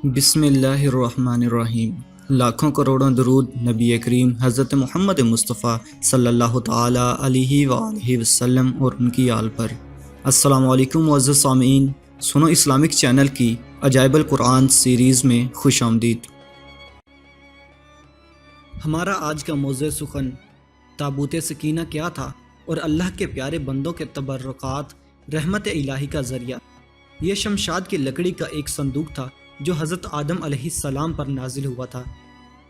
بسم اللہ الرحمن الرحیم۔ لاکھوں کروڑوں درود نبی کریم حضرت محمد مصطفیٰ صلی اللہ تعالی علیہ وآلہ وسلم اور ان کی آل پر۔ السلام علیکم معزز سامعین، سنو اسلامک چینل کی عجائب القرآن سیریز میں خوش آمدید۔ ہمارا آج کا موضوع سخن تابوت سکینہ کیا تھا اور اللہ کے پیارے بندوں کے تبرکات رحمت الہی کا ذریعہ۔ یہ شمشاد کی لکڑی کا ایک صندوق تھا جو حضرت آدم علیہ السلام پر نازل ہوا تھا۔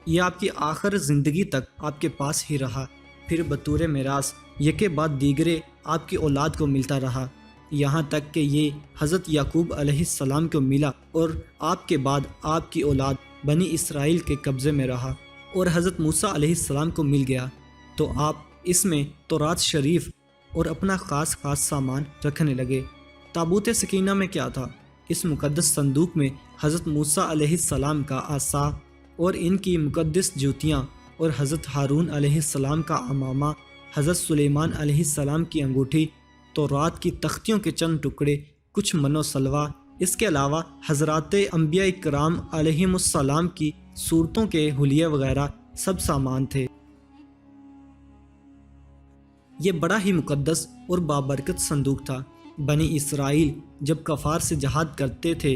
یہ آپ کی آخر زندگی تک آپ کے پاس ہی رہا، پھر بطور میراث یکے بعد دیگرے آپ کی اولاد کو ملتا رہا، یہاں تک کہ یہ حضرت یعقوب علیہ السلام کو ملا اور آپ کے بعد آپ کی اولاد بنی اسرائیل کے قبضے میں رہا، اور حضرت موسیٰ علیہ السلام کو مل گیا تو آپ اس میں تورات شریف اور اپنا خاص سامان رکھنے لگے۔ تابوت سکینہ میں کیا تھا؟ اس مقدس صندوق میں حضرت موسیٰ علیہ السلام کا عصا اور ان کی مقدس جوتیاں، اور حضرت ہارون علیہ السلام کا عمامہ، حضرت سلیمان علیہ السلام کی انگوٹھی، تورات کی تختیوں کے چند ٹکڑے، کچھ من و سلوہ، اس کے علاوہ حضرات انبیاء کرام علیہم السلام کی صورتوں کے حلیے وغیرہ سب سامان تھے۔ یہ بڑا ہی مقدس اور بابرکت صندوق تھا۔ بنی اسرائیل جب کفار سے جہاد کرتے تھے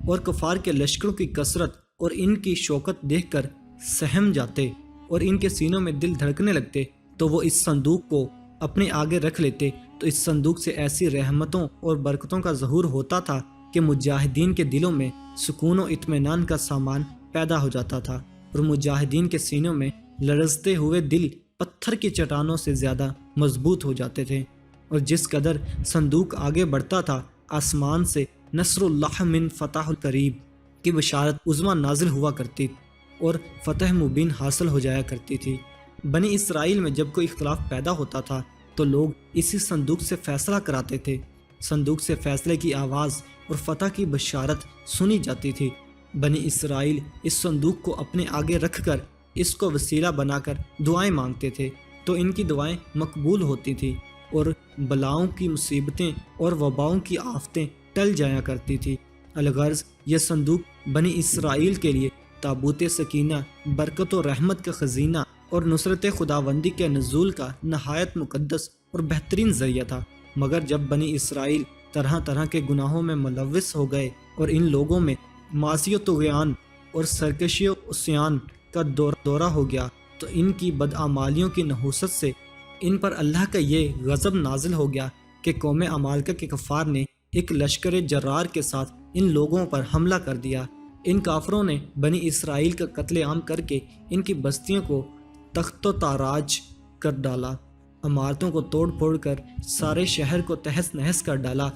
اور کفار کے لشکروں کی کثرت اور ان کی شوکت دیکھ کر سہم جاتے اور ان کے سینوں میں دل دھڑکنے لگتے تو وہ اس صندوق کو اپنے آگے رکھ لیتے، تو اس صندوق سے ایسی رحمتوں اور برکتوں کا ظہور ہوتا تھا کہ مجاہدین کے دلوں میں سکون و اطمینان کا سامان پیدا ہو جاتا تھا، اور مجاہدین کے سینوں میں لرزتے ہوئے دل پتھر کی چٹانوں سے زیادہ مضبوط ہو جاتے تھے۔ اور جس قدر صندوق آگے بڑھتا تھا، آسمان سے نصر اللہ من فتح القریب کی بشارت عظمیٰ نازل ہوا کرتی اور فتح مبین حاصل ہو جایا کرتی تھی۔ بنی اسرائیل میں جب کوئی اختلاف پیدا ہوتا تھا تو لوگ اسی صندوق سے فیصلہ کراتے تھے۔ صندوق سے فیصلے کی آواز اور فتح کی بشارت سنی جاتی تھی۔ بنی اسرائیل اس صندوق کو اپنے آگے رکھ کر اس کو وسیلہ بنا کر دعائیں مانگتے تھے، تو ان کی دعائیں مقبول ہوتی تھیں اور بلاؤں کی مصیبتیں اور وباؤں کی آفتیں ٹل جایا کرتی تھی۔ الغرض یہ صندوق بنی اسرائیل کے لیے تابوت سکینہ، برکت و رحمت کا خزینہ اور نصرت خداوندی کے نزول کا نہایت مقدس اور بہترین ذریعہ تھا۔ مگر جب بنی اسرائیل طرح طرح کے گناہوں میں ملوث ہو گئے اور ان لوگوں میں معاصی و طغیان اور سرکشی و عصیان کا دورہ ہو گیا، تو ان کی بدعمالیوں کی نحوست سے ان پر اللہ کا یہ غضب نازل ہو گیا کہ قوم عمالقہ کے کفار نے ایک لشکر جرار کے ساتھ ان لوگوں پر حملہ کر دیا۔ ان کافروں نے بنی اسرائیل کا قتل عام کر کے ان کی بستیوں کو تخت و تاراج کر ڈالا، عمارتوں کو توڑ پھوڑ کر سارے شہر کو تہس نہس کر ڈالا،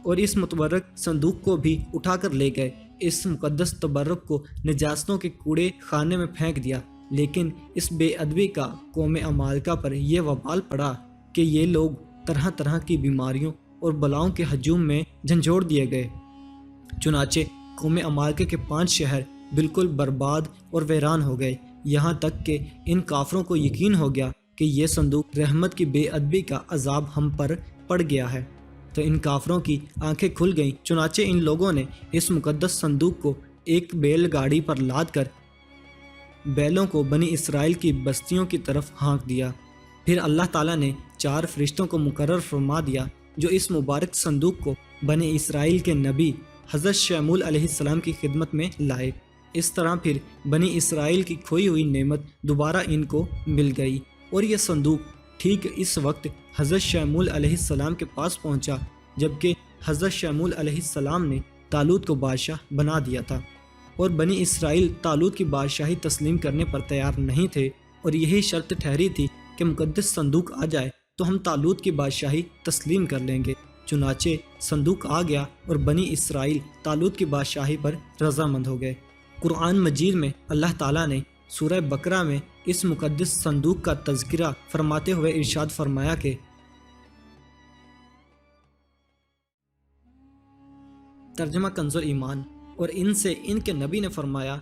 اور اس متبرک صندوق کو بھی اٹھا کر لے گئے۔ اس مقدس تبرک کو نجاستوں کے کوڑے خانے میں پھینک دیا۔ لیکن اس بے ادبی کا قوم عمالقہ پر یہ وبال پڑا کہ یہ لوگ طرح طرح کی بیماریوں اور بلاؤں کے ہجوم میں جھنجھوڑ دیے گئے۔ چنانچہ قوم عمالقہ کے 5 شہر بالکل برباد اور ویران ہو گئے، یہاں تک کہ ان کافروں کو یقین ہو گیا کہ یہ صندوق رحمت کی بے ادبی کا عذاب ہم پر پڑ گیا ہے، تو ان کافروں کی آنکھیں کھل گئیں۔ چنانچہ ان لوگوں نے اس مقدس صندوق کو ایک بیل گاڑی پر لاد کر بیلوں کو بنی اسرائیل کی بستیوں کی طرف ہانک دیا۔ پھر اللہ تعالیٰ نے 4 فرشتوں کو مقرر فرما دیا جو اس مبارک صندوق کو بنی اسرائیل کے نبی حضرت شمعون علیہ السلام کی خدمت میں لائے۔ اس طرح پھر بنی اسرائیل کی کھوئی ہوئی نعمت دوبارہ ان کو مل گئی، اور یہ صندوق ٹھیک اس وقت حضرت شمعون علیہ السلام کے پاس پہنچا جبکہ حضرت شمعون علیہ السلام نے طالوت کو بادشاہ بنا دیا تھا، اور بنی اسرائیل طالوت کی بادشاہی تسلیم کرنے پر تیار نہیں تھے، اور یہی شرط ٹھہری تھی کہ مقدس صندوق آ جائے تو ہم طالوت کی بادشاہی تسلیم کر لیں گے۔ چنانچہ صندوق آ گیا اور بنی اسرائیل طالوت کی بادشاہی پر رضامند ہو گئے۔ قرآن مجید میں اللہ تعالیٰ نے سورہ بقرہ میں اس مقدس صندوق کا تذکرہ فرماتے ہوئے ارشاد فرمایا کہ ترجمہ کنز ایمان، اور ان سے ان کے نبی نے فرمایا،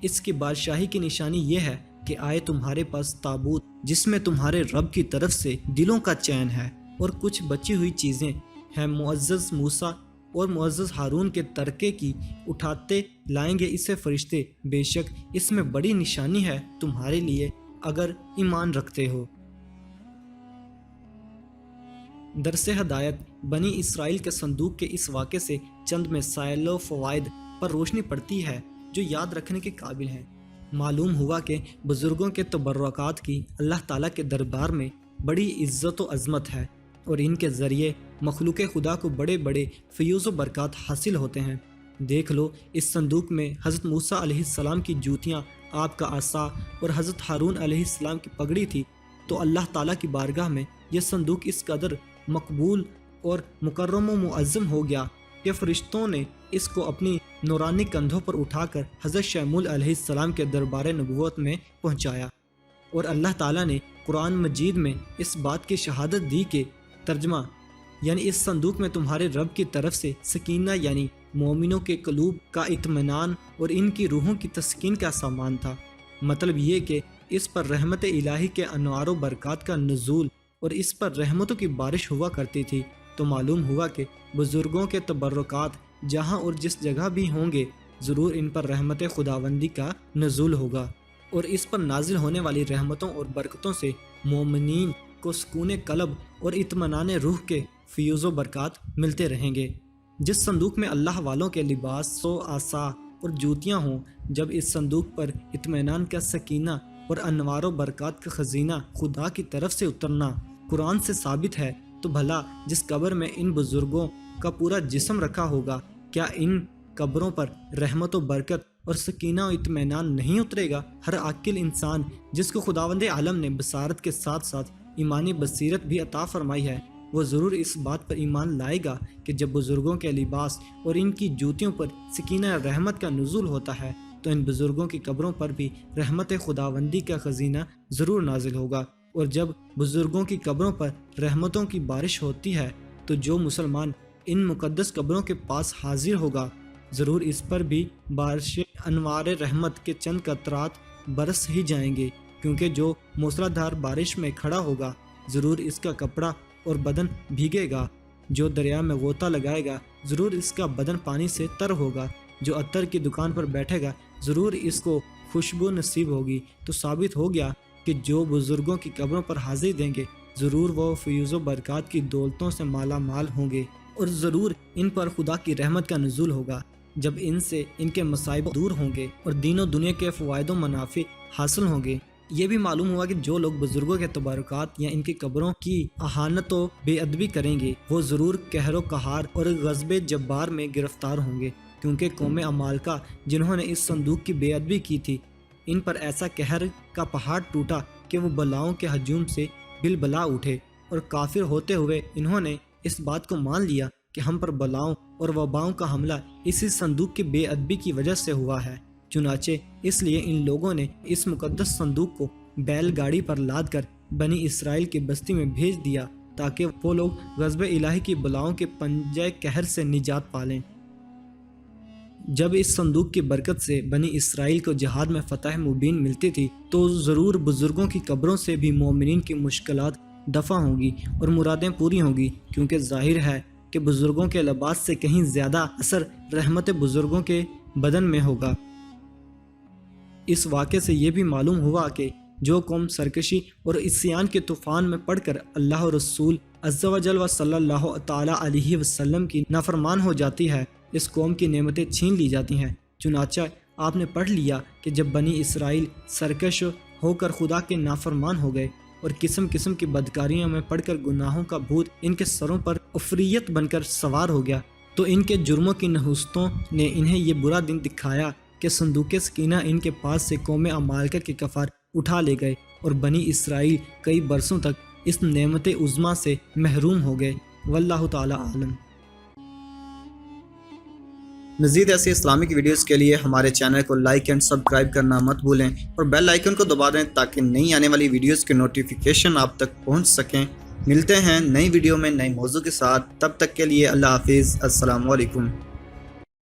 اس کی بادشاہی کی نشانی یہ ہے کہ آئے تمہارے پاس تابوت جس میں تمہارے رب کی طرف سے دلوں کا چین ہے اور کچھ بچی ہوئی چیزیں ہیں۔ معزز موسیٰ اور معزز ہارون کے ترکے کی اٹھاتے لائیں گے اسے فرشتے، بے شک اس میں بڑی نشانی ہے تمہارے لیے اگر ایمان رکھتے ہو۔ درس ہدایت بنی اسرائیل کے صندوق کے اس واقعے سے چند مسائل و فوائد پر روشنی پڑتی ہے جو یاد رکھنے کے قابل ہیں۔ معلوم ہوا کہ بزرگوں کے تبرکات کی اللہ تعالیٰ کے دربار میں بڑی عزت و عظمت ہے اور ان کے ذریعے مخلوق خدا کو بڑے بڑے فیوز و برکات حاصل ہوتے ہیں۔ دیکھ لو، اس صندوق میں حضرت موسیٰ علیہ السلام کی جوتیاں، آپ کا عصا اور حضرت ہارون علیہ السلام کی پگڑی تھی، تو اللہ تعالیٰ کی بارگاہ میں یہ صندوق اس قدر مقبول اور مکرم و معظم ہو گیا کہ فرشتوں نے اس کو اپنی نورانی کندھوں پر اٹھا کر حضرت شیمول علیہ السلام کے دربار نبوت میں پہنچایا، اور اللہ تعالیٰ نے قرآن مجید میں اس بات کی شہادت دی کہ ترجمہ یعنی اس صندوق میں تمہارے رب کی طرف سے سکینہ یعنی مومنوں کے قلوب کا اطمینان اور ان کی روحوں کی تسکین کا سامان تھا۔ مطلب یہ کہ اس پر رحمت الہی کے انوار و برکات کا نزول اور اس پر رحمتوں کی بارش ہوا کرتی تھی۔ تو معلوم ہوا کہ بزرگوں کے تبرکات جہاں اور جس جگہ بھی ہوں گے ضرور ان پر رحمت خداوندی کا نزول ہوگا، اور اس پر نازل ہونے والی رحمتوں اور برکتوں سے مومنین کو سکون قلب اور اطمینان روح کے فیوز و برکات ملتے رہیں گے۔ جس صندوق میں اللہ والوں کے لباس و عصا اور جوتیاں ہوں، جب اس صندوق پر اطمینان کا سکینہ اور انوار و برکات کا خزینہ خدا کی طرف سے اترنا قرآن سے ثابت ہے، تو بھلا جس قبر میں ان بزرگوں کا پورا جسم رکھا ہوگا، کیا ان قبروں پر رحمت و برکت اور سکینہ و اطمینان نہیں اترے گا؟ ہر عاقل انسان جس کو خداوند عالم نے بصارت کے ساتھ ساتھ ایمانی بصیرت بھی عطا فرمائی ہے، وہ ضرور اس بات پر ایمان لائے گا کہ جب بزرگوں کے لباس اور ان کی جوتیوں پر سکینہ رحمت کا نزول ہوتا ہے تو ان بزرگوں کی قبروں پر بھی رحمت خداوندی کا خزینہ ضرور نازل ہوگا، اور جب بزرگوں کی قبروں پر رحمتوں کی بارش ہوتی ہے تو جو مسلمان ان مقدس قبروں کے پاس حاضر ہوگا ضرور اس پر بھی بارش انوار رحمت کے چند قطرات برس ہی جائیں گے، کیونکہ جو موسلادھار بارش میں کھڑا ہوگا ضرور اس کا کپڑا اور بدن بھیگے گا، جو دریا میں غوطہ لگائے گا ضرور اس کا بدن پانی سے تر ہوگا، جو عطر کی دکان پر بیٹھے گا ضرور اس کو خوشبو نصیب ہوگی۔ تو ثابت ہو گیا کہ جو بزرگوں کی قبروں پر حاضری دیں گے ضرور وہ فیوز و برکات کی دولتوں سے مالا مال ہوں گے، اور ضرور ان پر خدا کی رحمت کا نزول ہوگا جب ان سے ان کے مصائب دور ہوں گے اور دین و دنیا کے فوائد و منافع حاصل ہوں گے۔ یہ بھی معلوم ہوا کہ جو لوگ بزرگوں کے تبرکات یا ان کی قبروں کی اہانت و بے ادبی کریں گے وہ ضرور قہر و قہار اور غضب جبار میں گرفتار ہوں گے، کیونکہ قوم عمالقہ جنہوں نے اس صندوق کی بے ادبی کی تھی ان پر ایسا قہر کا پہاڑ ٹوٹا کہ وہ بلاؤں کے ہجوم سے بالبلا اٹھے، اور کافر ہوتے ہوئے انہوں نے اس بات کو مان لیا کہ ہم پر بلاؤں اور وباؤں کا حملہ اسی صندوق کی بے ادبی کی وجہ سے ہوا ہے۔ چنانچہ اس لیے ان لوگوں نے اس مقدس صندوق کو بیل گاڑی پر لاد کر بنی اسرائیل کی بستی میں بھیج دیا تاکہ وہ لوگ غضب الہی کی بلاؤں کے پنجہ قہر سے نجات پالیں۔ جب اس صندوق کی برکت سے بنی اسرائیل کو جہاد میں فتح مبین ملتی تھی تو ضرور بزرگوں کی قبروں سے بھی مومنین کی مشکلات دفع ہوں گی اور مرادیں پوری ہوں گی، کیونکہ ظاہر ہے کہ بزرگوں کے لباس سے کہیں زیادہ اثر رحمت بزرگوں کے بدن میں ہوگا۔ اس واقعے سے یہ بھی معلوم ہوا کہ جو قوم سرکشی اور عصیان کے طوفان میں پڑ کر اللہ و رسول عز و جل و صلی اللہ تعالی علیہ وسلم کی نافرمان ہو جاتی ہے، اس قوم کی نعمتیں چھین لی جاتی ہیں۔ چنانچہ آپ نے پڑھ لیا کہ جب بنی اسرائیل سرکش ہو کر خدا کے نافرمان ہو گئے اور قسم قسم کی بدکاریوں میں پڑ کر گناہوں کا بھوت ان کے سروں پر افریت بن کر سوار ہو گیا، تو ان کے جرموں کی نحوستوں نے انہیں یہ برا دن دکھایا کہ صندوق سکینہ ان کے پاس سے قوم عمالقہ کے کفار اٹھا لے گئے، اور بنی اسرائیل کئی برسوں تک اس نعمت عظمیٰ سے محروم ہو گئے۔ واللہ تعالی عالم۔ مزید ایسی اسلامک ویڈیوز کے لیے ہمارے چینل کو لائک اینڈ سبسکرائب کرنا مت بھولیں، اور بیل آئیکن کو دبا دیں تاکہ نئی آنے والی ویڈیوز کے نوٹیفیکیشن آپ تک پہنچ سکیں۔ ملتے ہیں نئی ویڈیو میں نئے موضوع کے ساتھ، تب تک کے لیے اللہ حافظ، السلام علیکم۔